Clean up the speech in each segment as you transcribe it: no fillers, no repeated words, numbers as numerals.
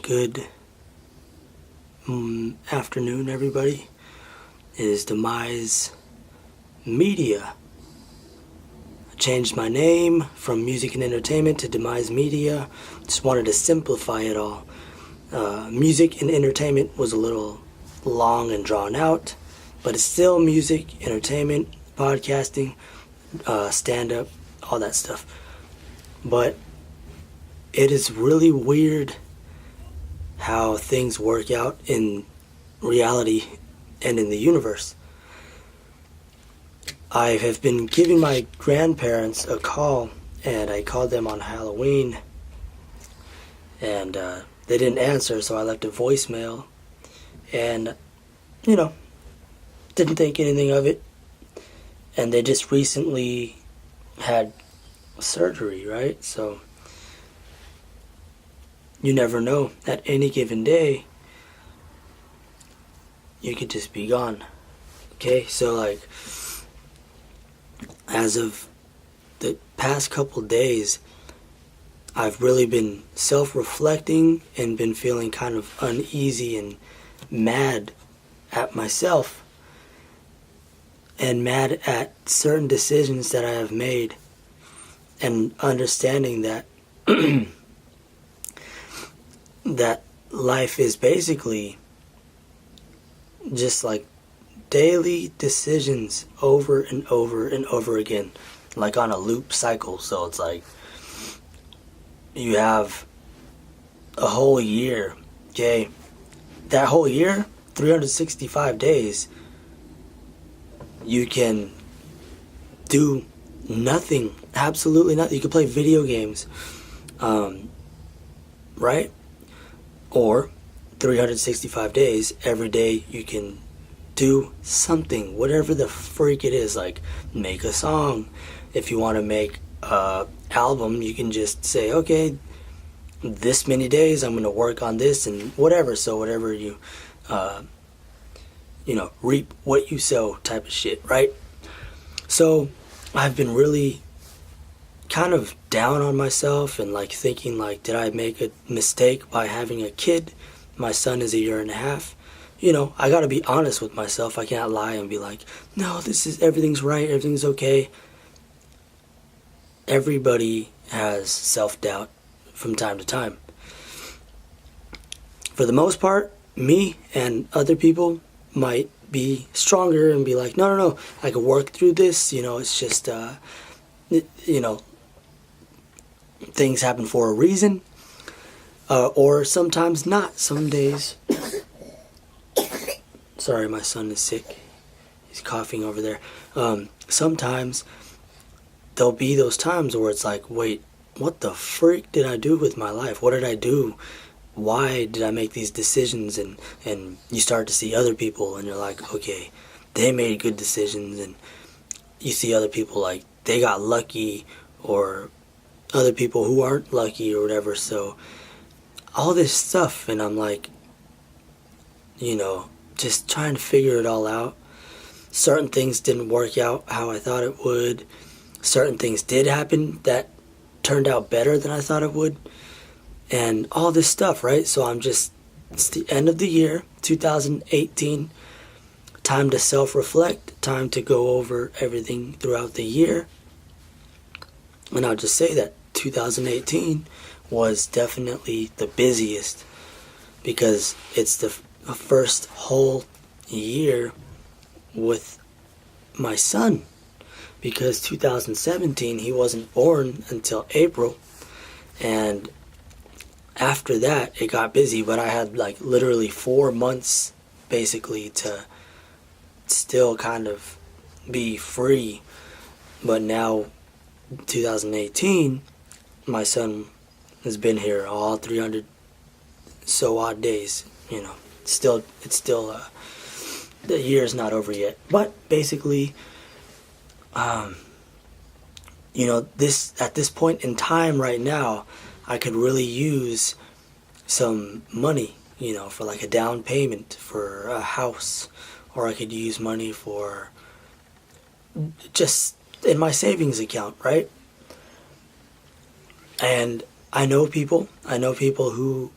Good afternoon, everybody. It is Demise Media. I changed my name from Music and Entertainment to Demise Media. Just wanted to simplify it all. Music and Entertainment was a little long and drawn out, but it's still music, entertainment, podcasting, stand-up, all that stuff. But it is really weird how things work out in reality and in the universe. I have been giving my grandparents a call, and I called them on Halloween, and they didn't answer, so I left a voicemail, and, didn't think anything of it, and they just recently had surgery, right? So you never know. At any given day, you could just be gone. Okay, so as of the past couple days, I've really been self-reflecting and been feeling kind of uneasy and mad at myself and mad at certain decisions that I have made, and understanding that that life is basically just like daily decisions over and over and over again, like on a loop cycle. So it's like you have a whole year, okay? That whole year, 365 days, you can do nothing, absolutely nothing. You can play video games, right? Or 365 days, every day you can do something, whatever the freak it is, like make a song. If you want to make an album, you can just say, okay, this many days I'm going to work on this and whatever. So whatever you, reap what you sow type of shit, right? So I've been really kind of down on myself and thinking did I make a mistake by having a kid? My son is 1.5 years. I gotta be honest with myself. I can't lie and be like, no, everything's right, everything's okay. Everybody has self-doubt from time to time. For the most part, me and other people might be stronger and be like, no, I can work through this, it's just, things happen for a reason, or sometimes not. Some days, sorry, my son is sick. He's coughing over there. Sometimes there'll be those times where it's like, wait, what the freak did I do with my life? What did I do? Why did I make these decisions? And you start to see other people, and you're like, okay, they made good decisions, and you see other people they got lucky, or other people who aren't lucky or whatever. So all this stuff, and I'm just trying to figure it all out. Certain things didn't work out how I thought it would. Certain things did happen that turned out better than I thought it would, and all this stuff, right? So it's the end of the year, 2018, time to self-reflect, time to go over everything throughout the year. And I'll just say that 2018 was definitely the busiest, because it's the first whole year with my son, because 2017 he wasn't born until April, and after that it got busy, but I had literally 4 months basically to still kind of be free. But now 2018, my son has been here all 300 so odd days. It's still the year's not over yet. But basically, at this point in time right now, I could really use some money, for a down payment for a house, or I could use money for just in my savings account, right? And I know people who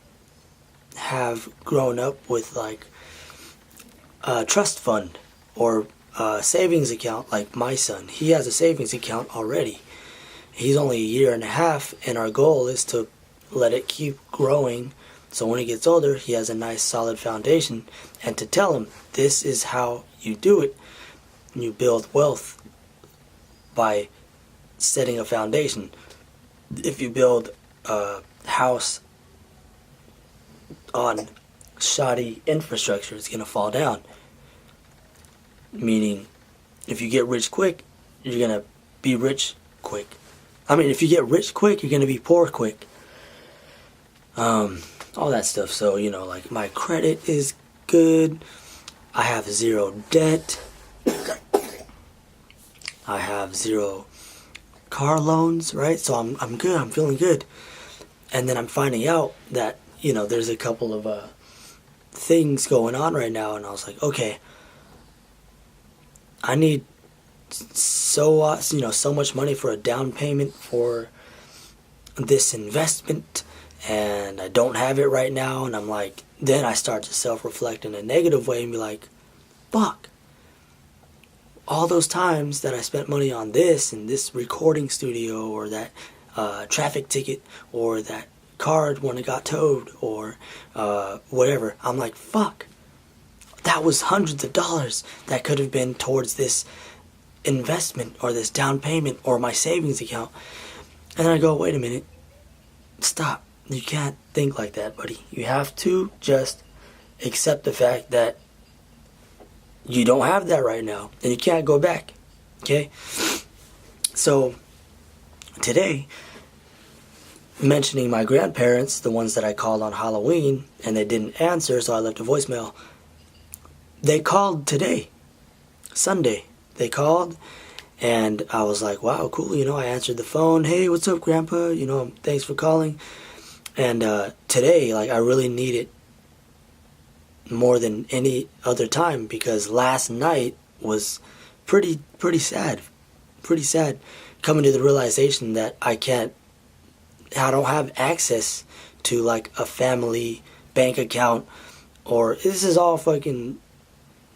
have grown up with like a trust fund or a savings account. Like my son, he has a savings account already. He's only a year and a half, and our goal is to let it keep growing, so when he gets older he has a nice solid foundation, and to tell him this is how you do it. You build wealth by setting a foundation. If you build a house on shoddy infrastructure, it's gonna fall down. Meaning, if you get rich quick, you're gonna be rich quick. I mean, if you get rich quick, you're gonna be poor quick. All that stuff. So, like my credit is good. I have 0 debt. I have 0 car loans, right? So I'm good. I'm feeling good. And then I'm finding out that, there's a couple of things going on right now, and I was like, okay, I need so much money for a down payment for this investment, and I don't have it right now. And I'm like, then I start to self-reflect in a negative way and be like, fuck, all those times that I spent money on this and this recording studio, or that traffic ticket, or that card when it got towed, or whatever, I'm like, fuck, that was hundreds of dollars that could have been towards this investment or this down payment or my savings account. And then I go, wait a minute, stop. You can't think like that, buddy. You have to just accept the fact that you don't have that right now, and you can't go back. Okay? So today, mentioning my grandparents, the ones that I called on Halloween and they didn't answer, so I left a voicemail. They called today, Sunday. They called, and I was like, wow, cool. I answered the phone. Hey, what's up, Grandpa? Thanks for calling. And today, like, I really need it more than any other time, because last night was pretty sad. Pretty sad, coming to the realization that I don't have access to like a family bank account, or this is all fucking,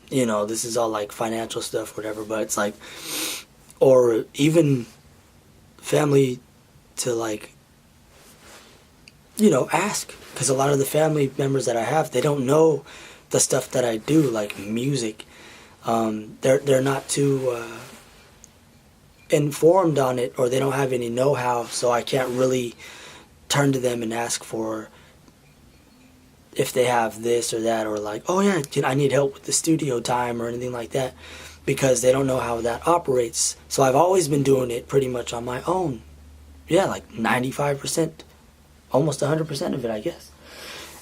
this is all like financial stuff, whatever, but it's like, or even family to like, ask, because a lot of the family members that I have, they don't know the stuff that I do, like music. They're not too informed on it, or they don't have any know-how, so I can't really turn to them and ask for if they have this or that, or like, oh yeah, I need help with the studio time or anything like that, because they don't know how that operates. So I've always been doing it pretty much on my own. Yeah, like 95%, almost 100% of it, I guess.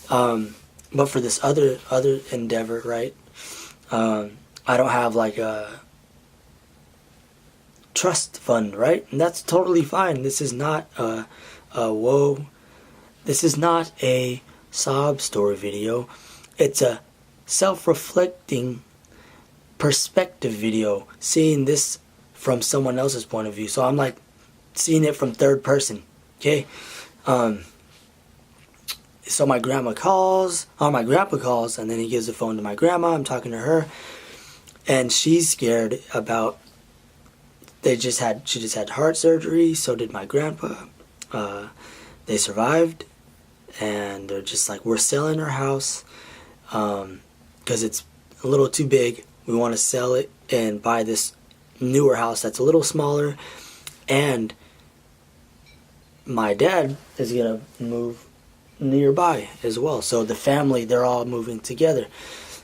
But for this other endeavor, right, I don't have like a trust fund, right? And that's totally fine. This is not this is not a sob story video. It's a self-reflecting perspective video, seeing this from someone else's point of view. So I'm like seeing it from third person. Okay? So my grandpa calls, and then he gives the phone to my grandma. I'm talking to her, and she's scared about, she just had heart surgery, so did my grandpa. They survived, and they're just like, we're selling our house because it's a little too big. We want to sell it and buy this newer house that's a little smaller, and my dad is gonna move nearby as well. So the family, they're all moving together.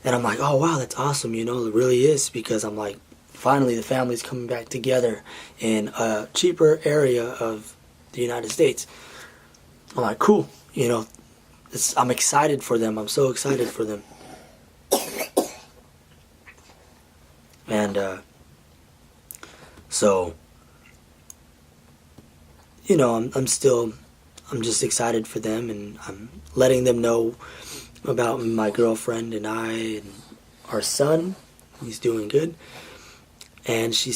And I'm like, oh wow, that's awesome, it really is, because I'm like, finally the family's coming back together in a cheaper area of the United States. I'm like, cool, I'm excited for them. I'm so excited for them. And so, I'm just excited for them, and I'm letting them know about my girlfriend and I and our son. He's doing good. And she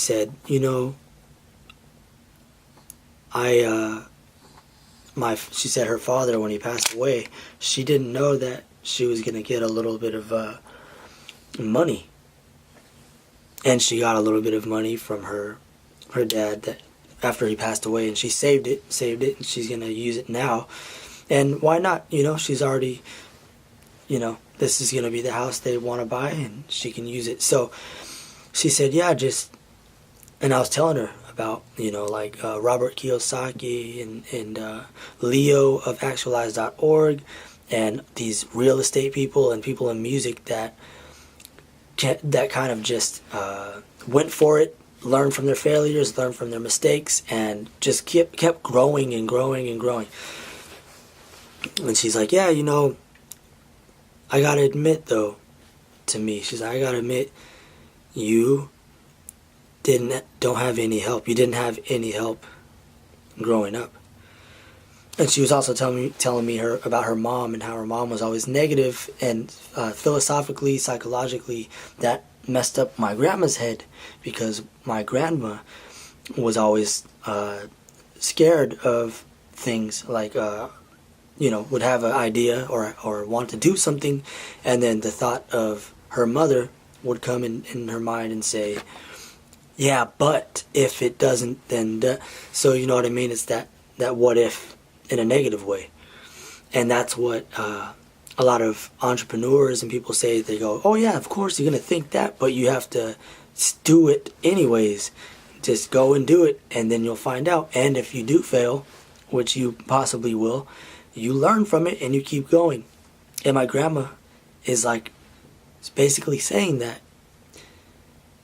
she said her father, when he passed away, she didn't know that she was going to get a little bit of money. And she got a little bit of money from her dad that after he passed away, and she saved it, and she's going to use it now. And why not? She's already, this is going to be the house they want to buy, and she can use it. So she said, yeah, and I was telling her about, like Robert Kiyosaki and Leo of Actualize.org and these real estate people and people in music that kind of just went for it, learned from their failures, learned from their mistakes, and just kept growing and growing and growing. And she's like, yeah, I gotta admit though, to me, she's like, I gotta admit, you don't have any help. You didn't have any help growing up. And she was also telling me about her mom and how her mom was always negative, and philosophically, psychologically, that messed up my grandma's head, because my grandma was always scared of things like would have an idea or want to do something, and then the thought of her mother would come in her mind and say, yeah, but if it doesn't, then so you know what I mean? It's that what if in a negative way. And that's what a lot of entrepreneurs and people say. They go, oh yeah, of course you're going to think that, but you have to do it anyways. Just go and do it, and then you'll find out. And if you do fail, which you possibly will, you learn from it and you keep going. And my grandma is basically saying that.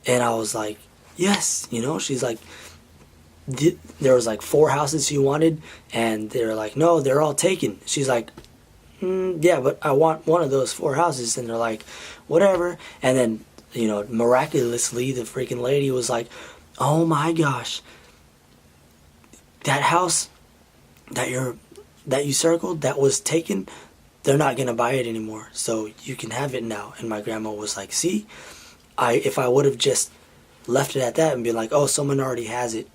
And I was like, yes, she's like, there was 4 houses she wanted, and they're like, no, they're all taken. She's like, yeah, but I want one of those 4 houses. And they're like, whatever. And then, miraculously, the freaking lady was like, oh my gosh, that house that you circled that was taken, they're not gonna buy it anymore, so you can have it now. And my grandma was like, see, if I would have just left it at that and been like, oh, someone already has it,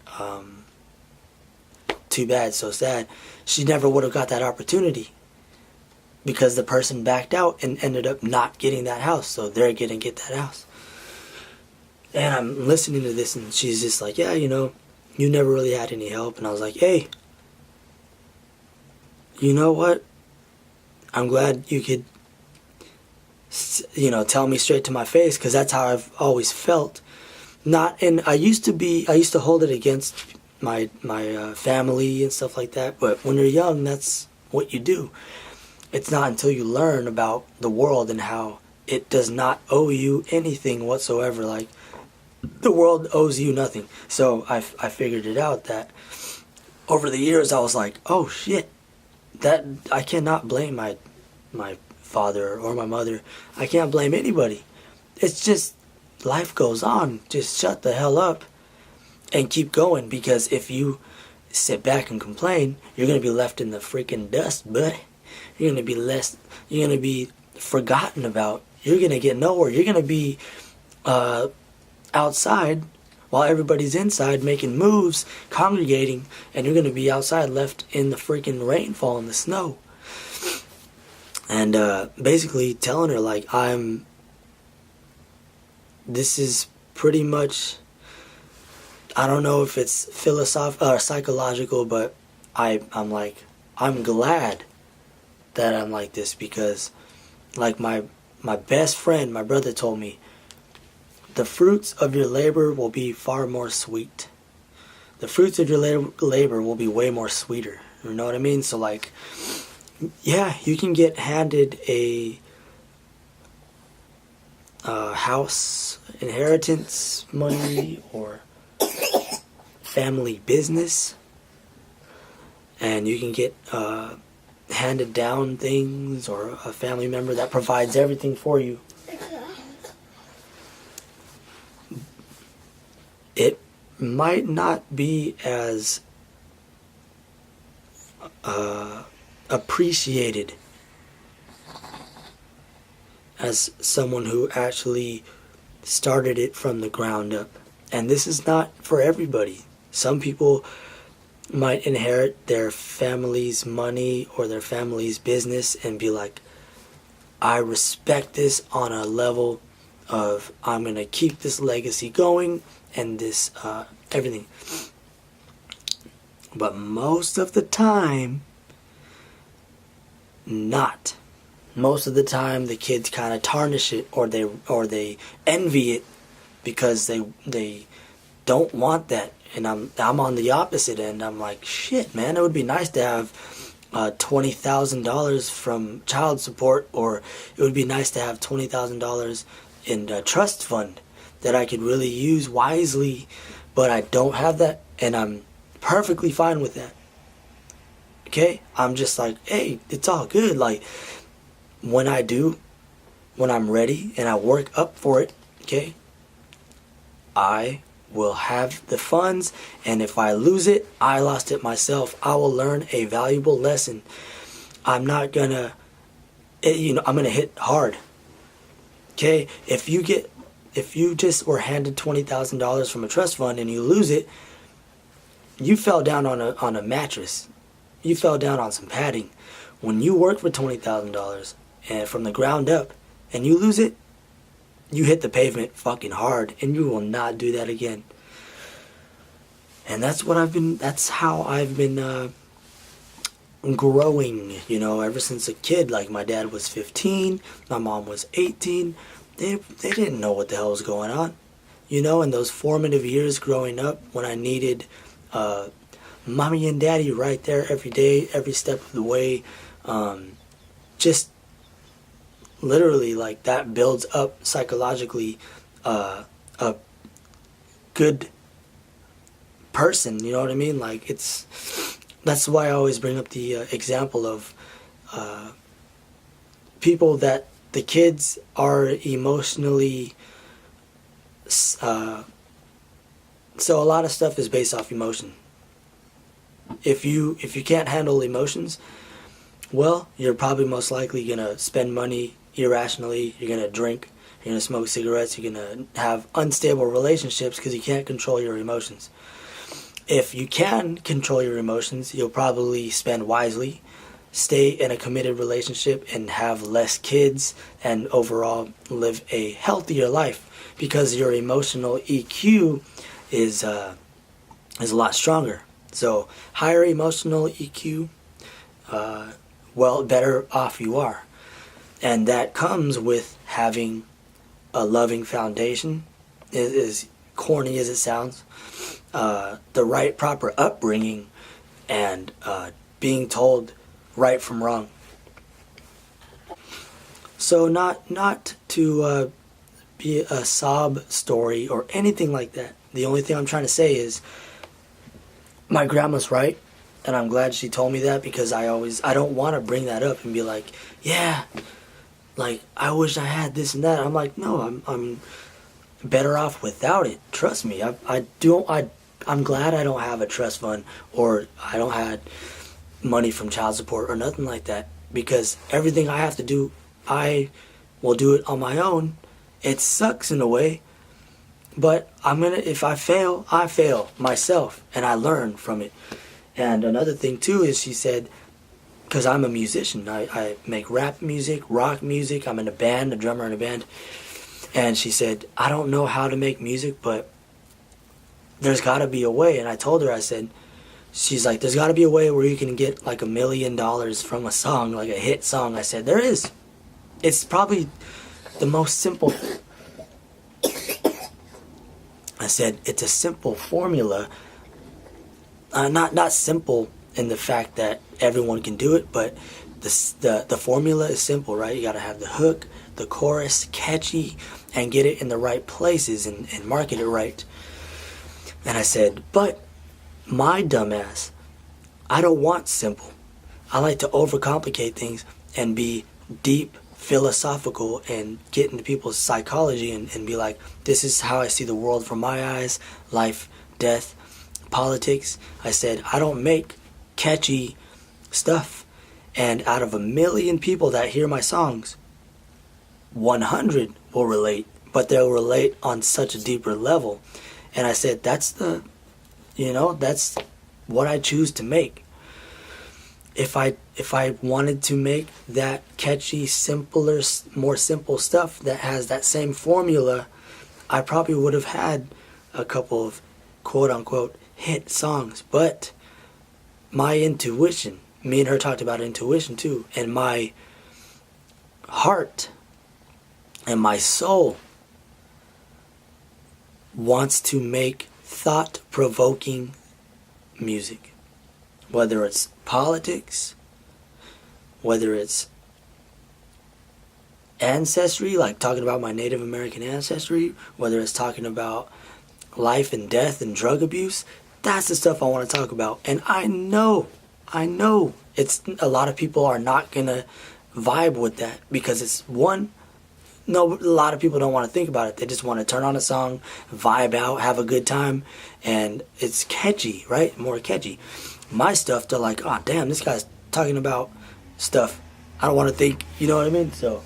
too bad, so sad, she never would have got that opportunity, because the person backed out and ended up not getting that house, so they're gonna get that house. And I'm listening to this, and she's just like, yeah, you never really had any help. And I was like, hey, you know what? I'm glad you could, tell me straight to my face, because that's how I've always felt. And I used to hold it against my family and stuff like that. But when you're young, that's what you do. It's not until you learn about the world and how it does not owe you anything whatsoever. Like, the world owes you nothing. So I figured it out that over the years I was like, oh shit, that I cannot blame my father or my mother. I can't blame anybody. It's just life goes on. Just shut the hell up and keep going, because if you sit back and complain, you're gonna be left in the freaking dust, buddy. You're gonna be forgotten about. You're gonna get nowhere. You're gonna be outside while everybody's inside making moves, congregating, and you're gonna be outside left in the freaking rainfall and the snow. And basically telling her, like, this is pretty much, I don't know if it's philosophical or psychological, but I'm like, I'm glad that I'm like this, because like my best friend, my brother, told me, the fruits of your labor will be far more sweet. The fruits of your labor will be way more sweeter. You know what I mean? So like, yeah, you can get handed a house, inheritance, money, or family business, and you can get handed down things, or a family member that provides everything for you. It might not be as appreciated as someone who actually started it from the ground up. And this is not for everybody. Some people might inherit their family's money or their family's business and be like, I respect this on a level of I'm going to keep this legacy going and this everything. But most of the time, not. Most of the time, the kids kind of tarnish it, or they envy it because they don't want that. And I'm on the opposite end. I'm like, shit, man, it would be nice to have $20,000 from child support, or it would be nice to have $20,000 in a trust fund that I could really use wisely. But I don't have that, and I'm perfectly fine with that. Okay, I'm just like, hey, it's all good. Like, when I'm ready and I work up for it, okay, I will have the funds, and if I lose it, I lost it myself. I will learn a valuable lesson. I'm not gonna, I'm gonna hit hard. Okay, if you just were handed $20,000 from a trust fund and you lose it, you fell down on a mattress. You fell down on some padding. When you work for $20,000 and from the ground up and you lose it, you hit the pavement fucking hard, and you will not do that again. And that's how I've been growing, ever since a kid. Like, my dad was 15, my mom was 18. They didn't know what the hell was going on. In those formative years growing up, when I needed mommy and daddy right there every day, every step of the way, just literally, like, that builds up psychologically a good person, you know what I mean? Like, that's why I always bring up the example of people that the kids are emotionally so a lot of stuff is based off emotion. If you can't handle emotions, well, you're probably most likely gonna spend money irrationally. You're gonna drink. You're gonna smoke cigarettes. You're gonna have unstable relationships because you can't control your emotions. If you can control your emotions, you'll probably spend wisely, stay in a committed relationship, and have less kids, and overall live a healthier life because your emotional EQ is a lot stronger. So higher emotional EQ, better off you are. And that comes with having a loving foundation, as corny as it sounds, the right proper upbringing, and being told right from wrong. So not to be a sob story or anything like that. The only thing I'm trying to say is my grandma's right, and I'm glad she told me that, because I don't want to bring that up and be like, yeah, like, I wish I had this and that. I'm like, no, I'm better off without it. Trust me. I'm glad I don't have a trust fund, or I don't have money from child support or nothing like that, because everything I have to do, I will do it on my own. It sucks in a way, but if I fail, I fail myself, and I learn from it. And another thing too is, she said, because I'm a musician, I make rap music, rock music, I'm in a band, a drummer in a band, and she said, I don't know how to make music, but there's got to be a way. And I told her, she's like, there's got to be a way where you can get like $1 million from a song, like a hit song. I said, there is. It's probably the most simple. I said, it's a simple formula. Not simple in the fact that everyone can do it, but the formula is simple, right? You got to have the hook, the chorus, catchy, and get it in the right places and market it right. And I said, but my dumbass, I don't want simple. I like to overcomplicate things and be deep, philosophical, and get into people's psychology and be like, this is how I see the world from my eyes, life, death, politics. I said, I don't make catchy stuff. And out of 1 million people that hear my songs, 100 will relate, but they'll relate on such a deeper level. And I said, that's what I choose to make. If I wanted to make that catchy, simpler, more simple stuff that has that same formula, I probably would have had a couple of quote unquote hit songs. But my intuition, me and her talked about intuition too, and my heart and my soul wants to make thought-provoking music. Whether it's politics, whether it's ancestry, like talking about my Native American ancestry, whether it's talking about life and death and drug abuse, that's the stuff I want to talk about. And I know it's a lot of people are not gonna vibe with that because it's one, no, a lot of people don't want to think about it. They just want to turn on a song, vibe out, have a good time, and it's catchy, right? More catchy. My stuff, they're like, oh damn, this guy's talking about stuff I don't want to think, you know what I mean? So,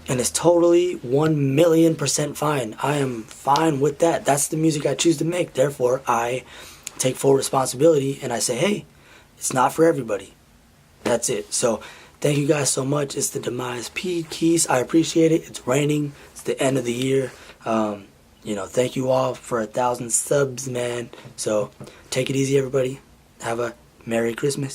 and it's totally 1,000,000% fine. I am fine with that. That's the music I choose to make. Therefore, I take full responsibility and I say, hey, it's not for everybody. That's it. So, thank you guys so much. It's the Demise piece. I appreciate it. It's raining. It's the end of the year. Thank you all for 1,000 subs, man. So, take it easy, everybody. Have a Merry Christmas.